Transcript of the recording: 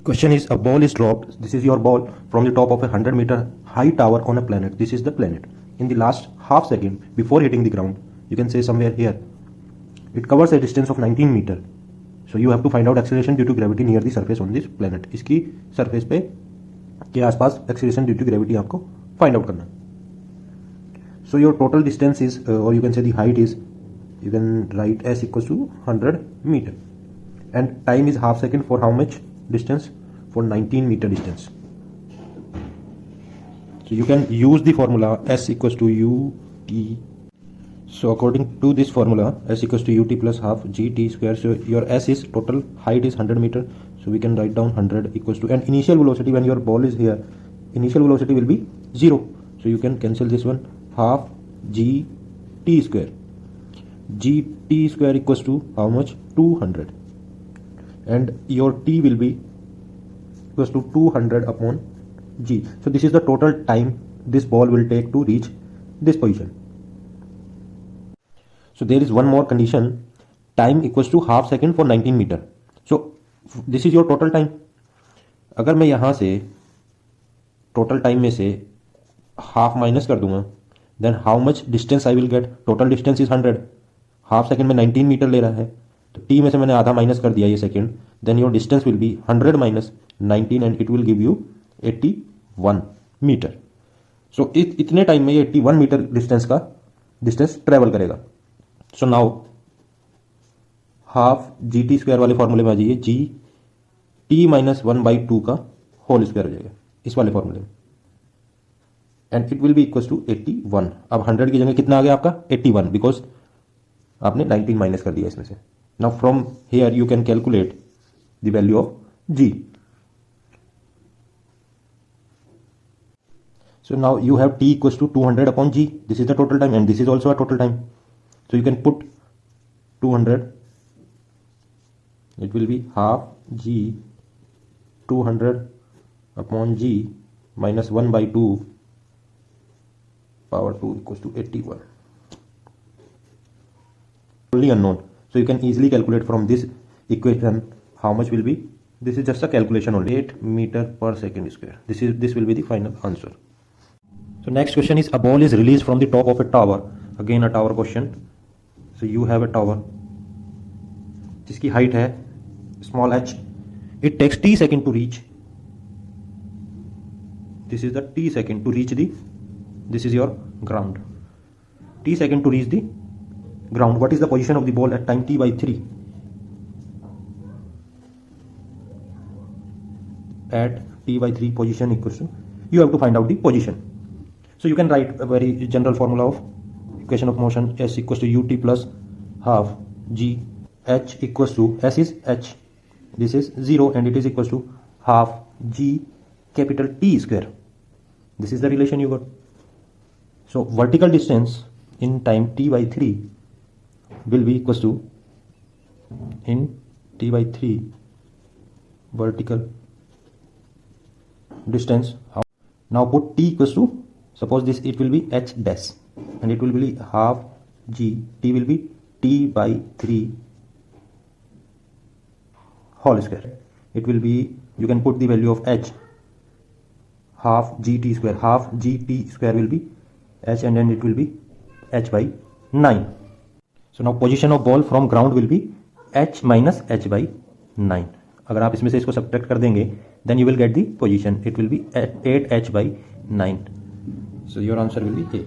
Question is, a ball is dropped. This is your ball from the top of a 100-meter high tower on a planet. This is the planet. In the last half second before hitting the ground, you can say somewhere here, it covers a distance of 19 meter. So you have to find out acceleration due to gravity near the surface on this planet. इसकी surface पे के आसपास acceleration due to gravity आपको find out करना. So your total distance is, or you can say the height is, you can write s equals to 100 meter, and time is half second for how much distance? For 19 meter distance. So you can use the formula s equals to ut. So according to this formula, s equals to ut plus half gt square. So your s is total height is 100 meter. So we can write down 100 equals to, and initial velocity when your ball is here, initial velocity will be 0. So you can cancel this one, half gt square. Gt square equals to how much? 200. And your t will be equals to 200 upon g. So this is the total time this ball will take to reach this position. So there is one more condition, time equals to half second for 19 meter. So this is your total time. अगर मैं यहाँ से total time में से half minus कर दूंगा, then how much distance I will get? Total distance is 100. Half second में 19 metre ले रहा है, तो t में से मैंने आधा माइनस कर दिया ये second, then your distance will be 100 minus 19 and it will give you 81 metre. So इतने टाइम में ये 81 मीटर डिस्टेंस ट्रेवल करेगा. So now half G T square वाले फॉर्मूले में आ जाइए, जी टी माइनस 1/2 का होल स्क्वायर हो जाएगा इस वाले फॉर्मूले में, and it will be equal to 81. अब 100 की जगह कितना आ गया आपका? 81, बिकॉज आपने 19 माइनस कर दिया इसमें से. Now from here you can calculate the value of G. So now you have T equals to 200 upon G. This is the total time and this is also a total time. So you can put 200, it will be half G 200 upon G minus 1/2 power 2 equals to 81. Only unknown, so you can easily calculate from this equation how much will be. This is just a calculation only. 8 meter per second square. This will be the final answer. So next question is, a ball is released from the top of a tower. Again a tower question. So you have a tower जिसकी height है small h. It takes t second to reach. This is the t second to reach the, this is your ground. T second to reach the ground. What is the position of the ball at time t/3? At t/3 position equals to, you have to find out the position. So you can write a very general formula of equation of motion, s equals to ut plus half g, h equals to, s is h, this is 0 and it is equals to half g capital T square. This is the relation you got. So vertical distance in time t/3 will be equals to, in t/3 vertical distance. Now put t equals to, suppose this, it will be h dash and it will be half g, t will be t/3 whole square. It will be, you can put the value of h, half gt square. Half gt square will be h and then it will be h/9. So now position of ball from ground will be h minus h/9. अगर आप इसमें से इसको subtract कर देंगे, then you will get the position. It will be 8h/9. So your answer will be A.